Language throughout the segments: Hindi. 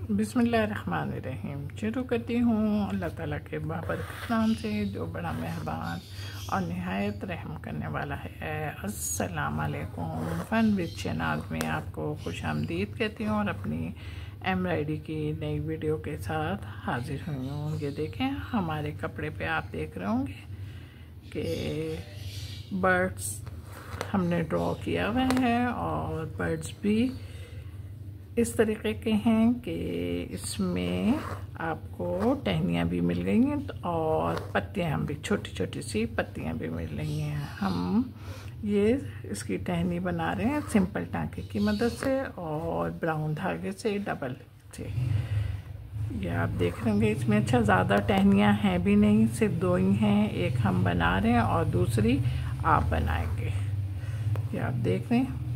बिस्मिल्लाहिर्रहमानिर्रहीम। शुरू करती हूँ अल्लाह ताला के बाबरकत नाम से जो बड़ा मेहरबान और निहायत रहम करने वाला है। अस्सलाम वालेकुम। फ़न विद शहनाज़ में आपको खुश आमदीद कहती हूँ और अपनी एम्ब्रॉयडरी की नई वीडियो के साथ हाजिर हुई हूँ। ये देखें, हमारे कपड़े पे आप देख रहे होंगे कि बर्ड्स हमने ड्रॉ किया हुआ है और बर्ड्स भी इस तरीके के हैं कि इसमें आपको टहनियाँ भी मिल गई हैं और पत्तियाँ भी, छोटी छोटी सी पत्तियाँ भी मिल रही हैं। हम ये इसकी टहनी बना रहे हैं सिंपल टांके की मदद से और ब्राउन धागे से, डबल से। ये आप देख रहे होंगे इसमें अच्छा ज़्यादा टहनियाँ हैं भी नहीं, सिर्फ दो ही हैं। एक हम बना रहे हैं और दूसरी आप बनाएंगे। ये आप देख रहे हैं,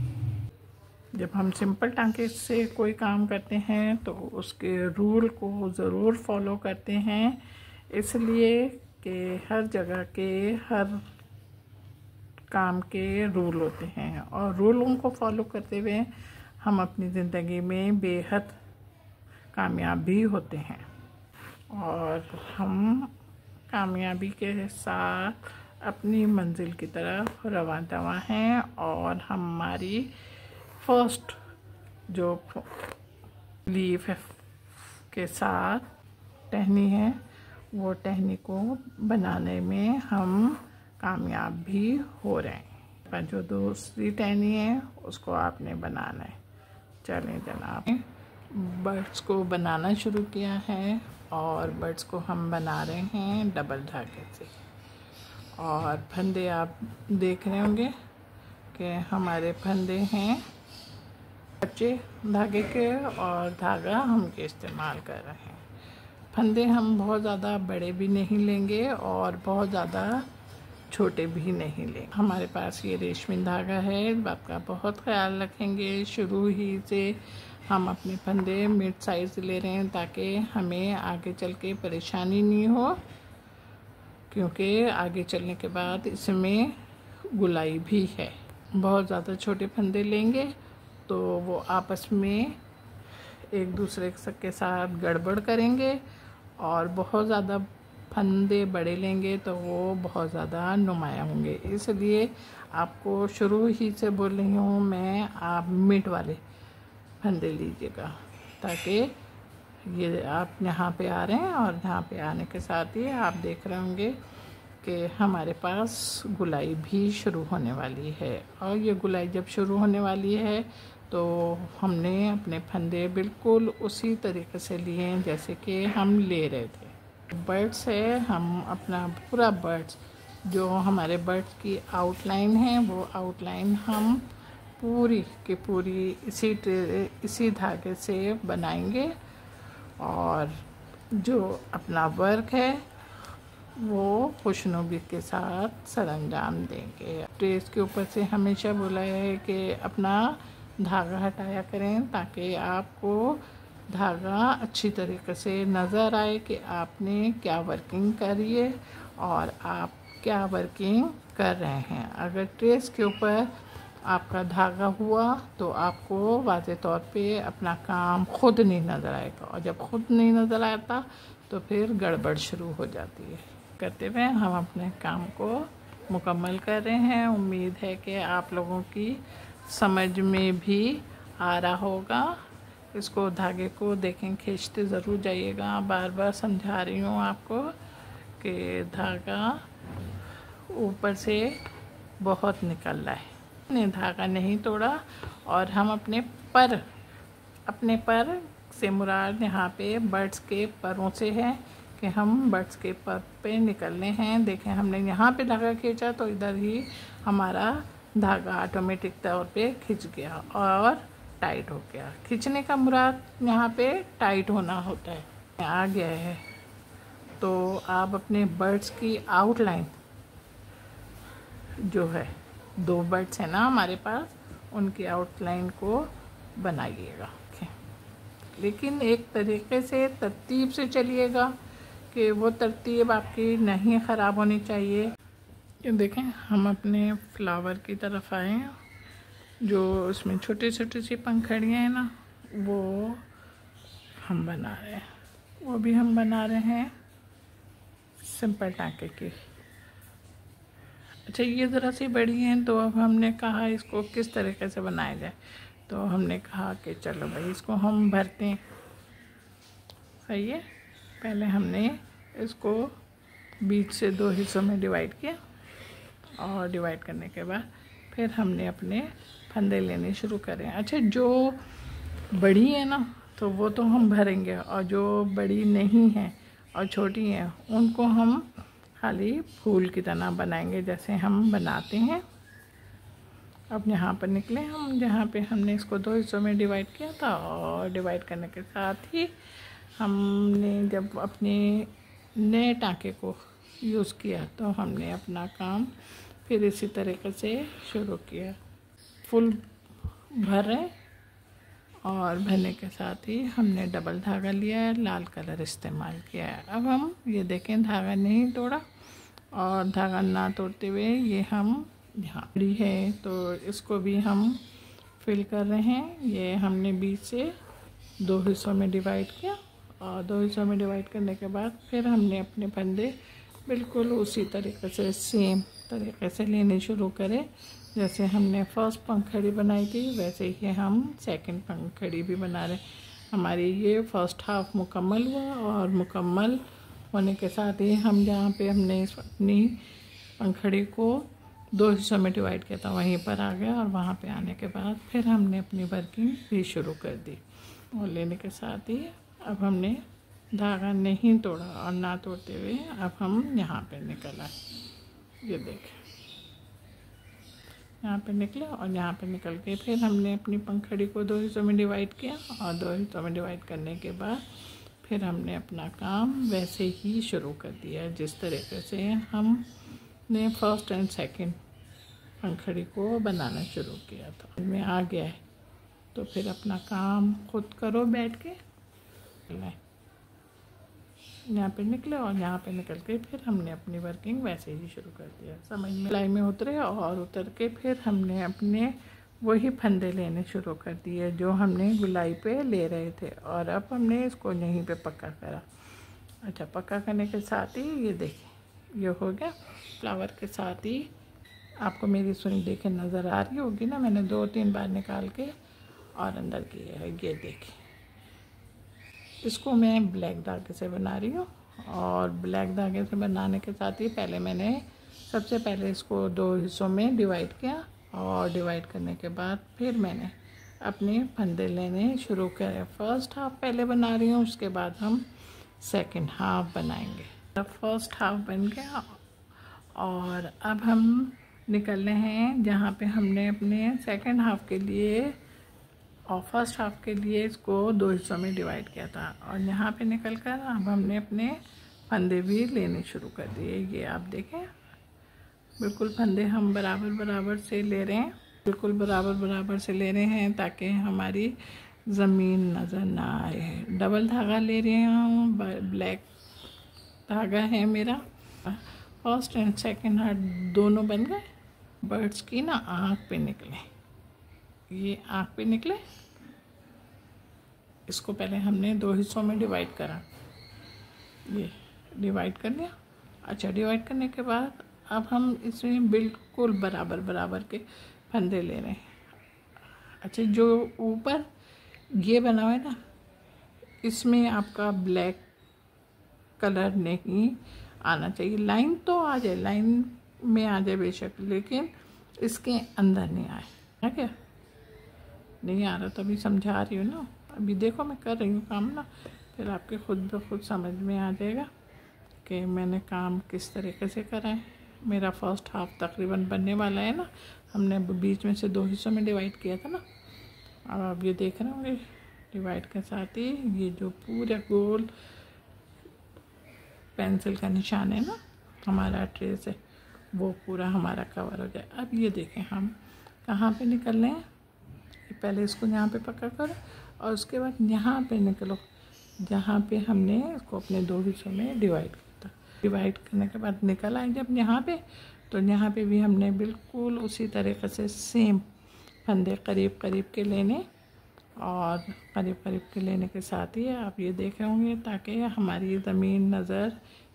जब हम सिंपल टांके से कोई काम करते हैं तो उसके रूल को ज़रूर फॉलो करते हैं, इसलिए कि हर जगह के हर काम के रूल होते हैं और रूलों को फॉलो करते हुए हम अपनी ज़िंदगी में बेहद कामयाब भी होते हैं। और हम कामयाबी के साथ अपनी मंजिल की तरफ रवां दवा हैं और हमारी फर्स्ट जो लीफ के साथ टहनी है वो टहनी को बनाने में हम कामयाब भी हो रहे हैं। पर जो दूसरी टहनी है उसको आपने बनाना है। चलें जनाब, बर्ड्स को बनाना शुरू किया है और बर्ड्स को हम बना रहे हैं डबल धागे से। और फंदे आप देख रहे होंगे कि हमारे फंदे हैं कच्चे धागे के और धागा हम के इस्तेमाल कर रहे हैं। फंदे हम बहुत ज़्यादा बड़े भी नहीं लेंगे और बहुत ज़्यादा छोटे भी नहीं लेंगे। हमारे पास ये रेशमी धागा है, इस बात का बहुत ख्याल रखेंगे। शुरू ही से हम अपने फंदे मिड साइज़ ले रहे हैं ताकि हमें आगे चल के परेशानी नहीं हो, क्योंकि आगे चलने के बाद इसमें गुलाई भी है। बहुत ज़्यादा छोटे फंदे लेंगे तो वो आपस में एक दूसरे के साथ गड़बड़ करेंगे और बहुत ज़्यादा फंदे बड़े लेंगे तो वो बहुत ज़्यादा नुमाया होंगे। इसलिए आपको शुरू ही से बोल रही हूँ मैं, आप मिड वाले फंदे लीजिएगा ताकि ये आप यहाँ पे आ रहे हैं और यहाँ पे आने के साथ ही आप देख रहे होंगे कि हमारे पास गुलाई भी शुरू होने वाली है। और ये गुलाई जब शुरू होने वाली है तो हमने अपने फंदे बिल्कुल उसी तरीके से लिए हैं जैसे कि हम ले रहे थे। बर्ड्स है, हम अपना पूरा बर्ड्स जो हमारे बर्ड्स की आउटलाइन है वो आउटलाइन हम पूरी की पूरी इसी धागे से बनाएंगे और जो अपना वर्क है वो खुशनुमा के साथ सरअंजाम देंगे। ट्रेस के ऊपर से हमेशा बोला है कि अपना धागा हटाया करें ताकि आपको धागा अच्छी तरीके से नज़र आए कि आपने क्या वर्किंग करी है और आप क्या वर्किंग कर रहे हैं। अगर ट्रेस के ऊपर आपका धागा हुआ तो आपको वाज़े तौर पे अपना काम खुद नहीं नज़र आएगा और जब खुद नहीं नज़र आता तो फिर गड़बड़ शुरू हो जाती है। करते हुए हम अपने काम को मुकम्मल कर रहे हैं। उम्मीद है कि आप लोगों की समझ में भी आ रहा होगा। इसको धागे को देखें, खींचते ज़रूर जाइएगा। बार बार समझा रही हूँ आपको कि धागा ऊपर से बहुत निकल रहा है। ने धागा नहीं तोड़ा और हम अपने पर से मुराद यहाँ पे बर्ड्स के परों से है कि हम बर्ड्स के पर पे निकलने हैं। देखें, हमने यहाँ पे धागा खींचा तो इधर ही हमारा धागा ऑटोमेटिक तौर पे खिंच गया और टाइट हो गया। खींचने का मुराद यहाँ पे टाइट होना होता है। आ गया है तो आप अपने बर्ड्स की आउटलाइन जो है, दो बर्ड्स हैं ना हमारे पास, उनकी आउटलाइन को बनाइएगा। लेकिन एक तरीके से तरतीब से चलिएगा कि वो तरतीब आपकी नहीं ख़राब होनी चाहिए। ये देखें, हम अपने फ्लावर की तरफ आए हैं। जो उसमें छोटी छोटी सी पंखड़ियाँ हैं ना, वो हम बना रहे हैं, वो भी हम बना रहे हैं सिंपल टाँके की। अच्छा, ये ज़रा सी बड़ी हैं, तो अब हमने कहा इसको किस तरीके से बनाया जाए, तो हमने कहा कि चलो भाई इसको हम भरते हैं। सही है, पहले हमने इसको बीच से 2 हिस्सों में डिवाइड किया, और डिवाइड करने के बाद फिर हमने अपने फंदे लेने शुरू करें। अच्छा, जो बड़ी है ना तो वो तो हम भरेंगे, और जो बड़ी नहीं है और छोटी हैं उनको हम खाली फूल की तरह बनाएंगे जैसे हम बनाते हैं। अब यहाँ पर निकले हम, जहाँ पे हमने इसको 2 हिस्सों में डिवाइड किया था, और डिवाइड करने के साथ ही हमने जब अपने नए टाँके को यूज़ किया तो हमने अपना काम फिर इसी तरीके से शुरू किया। फुल भर रहे, और भरने के साथ ही हमने डबल धागा लिया है, लाल कलर इस्तेमाल किया है। अब हम ये देखें, धागा नहीं तोड़ा, और धागा ना तोड़ते हुए ये हम यहाँ बड़ी है तो इसको भी हम फिल कर रहे हैं। ये हमने बीच से 2 हिस्सों में डिवाइड किया, और 2 हिस्सों में डिवाइड करने के बाद फिर हमने अपने फंदे बिल्कुल उसी तरीके से सेम तरीके से लेने शुरू करे। जैसे हमने फर्स्ट पंखड़ी बनाई थी वैसे ही हम सेकंड पंखड़ी भी बना रहे। हमारी ये फर्स्ट हाफ मुकम्मल हुआ, और मुकम्मल होने के साथ ही हम जहाँ पे हमने अपनी पंखड़ी को 2 हिस्सों में डिवाइड किया था वहीं पर आ गया, और वहाँ पे आने के बाद फिर हमने अपनी वर्किंग भी शुरू कर दी। और लेने के साथ ही अब हमने धागा नहीं तोड़ा, और ना तोड़ते हुए अब हम यहाँ पे निकल आए। ये देखें, यहाँ पे निकले, और यहाँ पे निकल के फिर हमने अपनी पंखड़ी को 2 हिस्सों में डिवाइड किया, और 2 हिस्सों में डिवाइड करने के बाद फिर हमने अपना काम वैसे ही शुरू कर दिया जिस तरीके से हमने फर्स्ट एंड सेकंड पंखड़ी को बनाना शुरू किया था। में आ गया है तो फिर अपना काम खुद करो बैठ के। यहाँ पे निकले, और यहाँ पे निकल के फिर हमने अपनी वर्किंग वैसे ही शुरू कर दिया। समझ में सिलाई में उतरे, और उतर के फिर हमने अपने वही फंदे लेने शुरू कर दिए जो हमने गुलाई पे ले रहे थे, और अब हमने इसको यहीं पे पक्का करा। अच्छा, पक्का करने के साथ ही ये देखिए ये हो गया। फ्लावर के साथ ही आपको मेरी सुई देखे नज़र आ रही होगी ना, मैंने 2-3 बार निकाल के और अंदर किया है। ये देखिए, इसको मैं ब्लैक धागे से बना रही हूँ, और ब्लैक धागे से बनाने के साथ ही पहले मैंने सबसे पहले इसको 2 हिस्सों में डिवाइड किया, और डिवाइड करने के बाद फिर मैंने अपने फंदे लेने शुरू करे। फर्स्ट हाफ पहले बना रही हूँ, उसके बाद हम सेकंड हाफ बनाएंगे। अब फर्स्ट हाफ बन गया, और अब हम निकलने हैं जहाँ पे हमने अपने सेकंड हाफ के लिए और फर्स्ट हाफ के लिए इसको 2 हिस्सों में डिवाइड किया था, और यहाँ पे निकल कर अब हमने अपने फंदे भी लेने शुरू कर दिए। ये आप देखें, बिल्कुल फंदे हम बराबर बराबर से ले रहे हैं, बिल्कुल बराबर बराबर से ले रहे हैं ताकि हमारी ज़मीन नज़र ना आए। डबल धागा ले रही हूँ, ब्लैक धागा है मेरा। फर्स्ट एंड सेकंड हार्ट दोनों बन गए। बर्ड्स की ना आँख पे निकले, ये आँख पे निकले। इसको पहले हमने 2 हिस्सों में डिवाइड करा, ये डिवाइड कर लिया। अच्छा, डिवाइड करने के बाद अब हम इसमें बिल्कुल बराबर बराबर के फंदे ले रहे हैं। अच्छा, जो ऊपर ये बना हुआ है ना, इसमें आपका ब्लैक कलर नहीं आना चाहिए। लाइन तो आ जाए, लाइन में आ जाए बेशक, लेकिन इसके अंदर नहीं आए। है क्या? नहीं आ रहा तो अभी समझा रही हूँ ना, अभी देखो मैं कर रही हूँ काम ना, फिर आपके खुद ब खुद समझ में आ जाएगा कि मैंने काम किस तरीके से करा है। मेरा फर्स्ट हाफ तकरीबन बनने वाला है ना, हमने बीच में से 2 हिस्सों में डिवाइड किया था ना। अब आप ये देख रहे होंगे, डिवाइड के साथ ही ये जो पूरा गोल पेंसिल का निशान है ना हमारा ट्रे से, वो पूरा हमारा कवर हो जाए। अब ये देखें हम कहाँ पे निकल रहे हैं। पहले इसको यहाँ पे पक्का करो, और उसके बाद यहाँ पे निकलो जहाँ पे हमने इसको अपने 2 हिस्सों में डिवाइड किया था। डिवाइड करने के बाद निकल आए जब यहाँ पे, तो यहाँ पे भी हमने बिल्कुल उसी तरीके से सेम फंदे करीब करीब के लेने, और करीब करीब के लेने के साथ ही आप ये देखे होंगे ताकि हमारी ज़मीन नज़र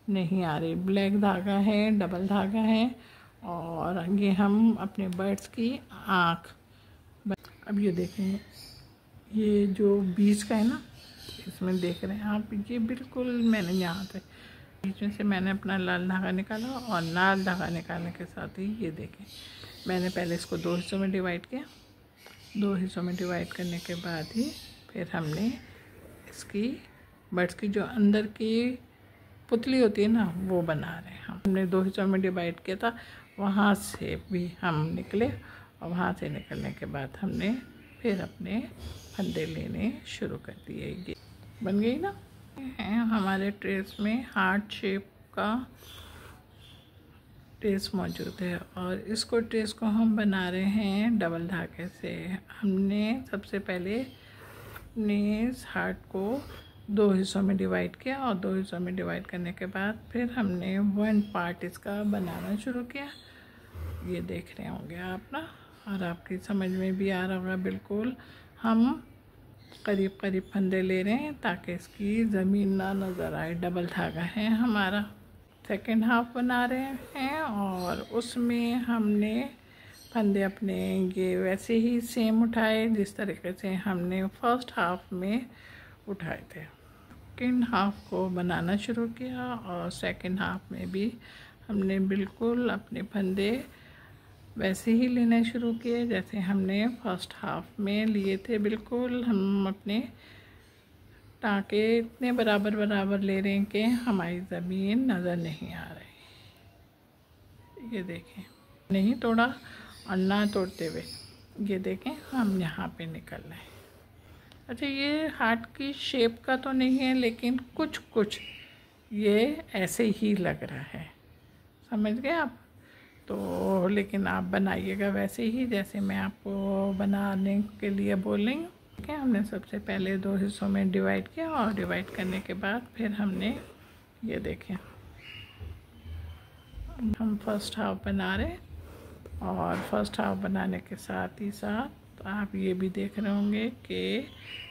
नहीं आ रही। ब्लैक धागा है, डबल धागा है और ये हम अपने बर्ड्स की आँख। अब ये देखें, ये जो बीच का है ना, इसमें देख रहे हैं आप, ये बिल्कुल मैंने यहाँ से बीच में से मैंने अपना लाल धागा निकाला और लाल धागा निकालने के साथ ही ये देखें मैंने पहले इसको 2 हिस्सों में डिवाइड किया। 2 हिस्सों में डिवाइड करने के बाद ही फिर हमने इसकी बर्ड्स की जो अंदर की पुतली होती है ना, वो बना रहे हैं हम। हमने 2 हिस्सों में डिवाइड किया था, वहाँ से भी हम निकले और वहाँ से निकलने के बाद हमने फिर अपने फंदे लेने शुरू कर दिए। ये बन गई ना। हमारे ट्रेस में हार्ट शेप का ट्रेस मौजूद है और इसको ट्रेस को हम बना रहे हैं डबल धागे से। हमने सबसे पहले अपने हार्ट को 2 हिस्सों में डिवाइड किया और 2 हिस्सों में डिवाइड करने के बाद फिर हमने 1 पार्ट इसका बनाना शुरू किया। ये देख रहे होंगे आप ना, और आपकी समझ में भी आ रहा होगा बिल्कुल। हम करीब करीब फंदे ले रहे हैं ताकि इसकी ज़मीन ना नज़र आए। डबल धागा है हमारा। सेकंड हाफ बना रहे हैं और उसमें हमने फंदे अपने ये वैसे ही सेम उठाए जिस तरीके से हमने फर्स्ट हाफ में उठाए थे। सेकंड हाफ को बनाना शुरू किया और सेकंड हाफ में भी हमने बिल्कुल अपने फंदे वैसे ही लेने शुरू किए जैसे हमने फर्स्ट हाफ में लिए थे। बिल्कुल हम अपने टाँके इतने बराबर बराबर ले रहे हैं कि हमारी ज़मीन नज़र नहीं आ रही। ये देखें, नहीं तोड़ा और ना तोड़ते हुए ये देखें हम यहाँ पे निकल रहे हैं। अच्छा, ये हार्ट की शेप का तो नहीं है लेकिन कुछ कुछ ये ऐसे ही लग रहा है, समझ गए आप? तो लेकिन आप बनाइएगा वैसे ही जैसे मैं आपको बनाने के लिए बोल रही हूँ। ठीक है, हमने सबसे पहले 2 हिस्सों में डिवाइड किया और डिवाइड करने के बाद फिर हमने ये देखें हम फर्स्ट हाफ बना रहे और फर्स्ट हाफ बनाने के साथ ही साथ आप ये भी देख रहे होंगे कि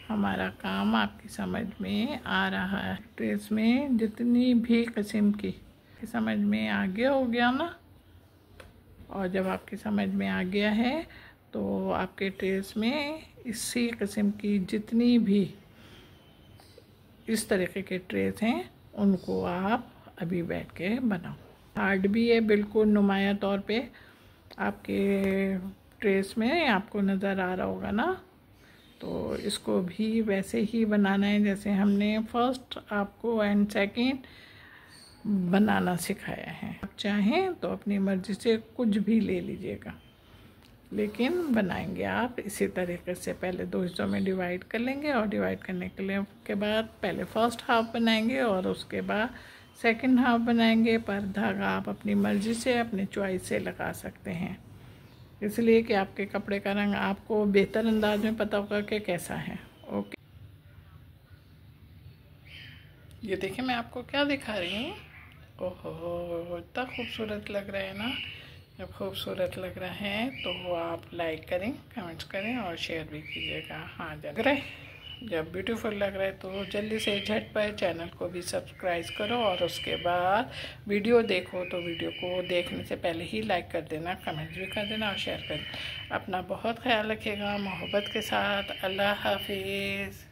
हमारा काम आपकी समझ में आ रहा है। ट्रेस में जितनी भी किस्म की समझ में आ गया हो गया ना, और जब आपकी समझ में आ गया है तो आपके ट्रेस में इसी किस्म की जितनी भी इस तरीके के ट्रेस हैं उनको आप अभी बैठ के बनाओ। हार्ड भी है बिल्कुल नुमाया तौर पे आपके ट्रेस में आपको नज़र आ रहा होगा ना। तो इसको भी वैसे ही बनाना है जैसे हमने फर्स्ट आपको एंड सेकंड बनाना सिखाया है। आप चाहें तो अपनी मर्ज़ी से कुछ भी ले लीजिएगा, लेकिन बनाएंगे आप इसी तरीके से। पहले 2 हिस्सों में डिवाइड कर लेंगे और डिवाइड करने के बाद पहले फर्स्ट हाफ बनाएंगे और उसके बाद सेकंड हाफ बनाएंगे। पर धागा आप अपनी मर्ज़ी से अपने चॉइस से लगा सकते हैं, इसलिए कि आपके कपड़े का रंग आपको बेहतर अंदाज में पता होगा कि कैसा है। ओके, ये देखिए मैं आपको क्या दिखा रही हूँ। ओहो, इतना खूबसूरत लग रहा है ना। जब खूबसूरत लग रहा है तो आप लाइक करें, कमेंट्स करें और शेयर भी कीजिएगा। हाँ, लग रहा है, जब ब्यूटीफुल लग रहा है तो जल्दी से झटपट चैनल को भी सब्सक्राइब करो और उसके बाद वीडियो देखो तो वीडियो को देखने से पहले ही लाइक कर देना, कमेंट्स भी कर देना और शेयर कर देना। अपना बहुत ख्याल रखिएगा मोहब्बत के साथ। अल्लाह हाफिज़।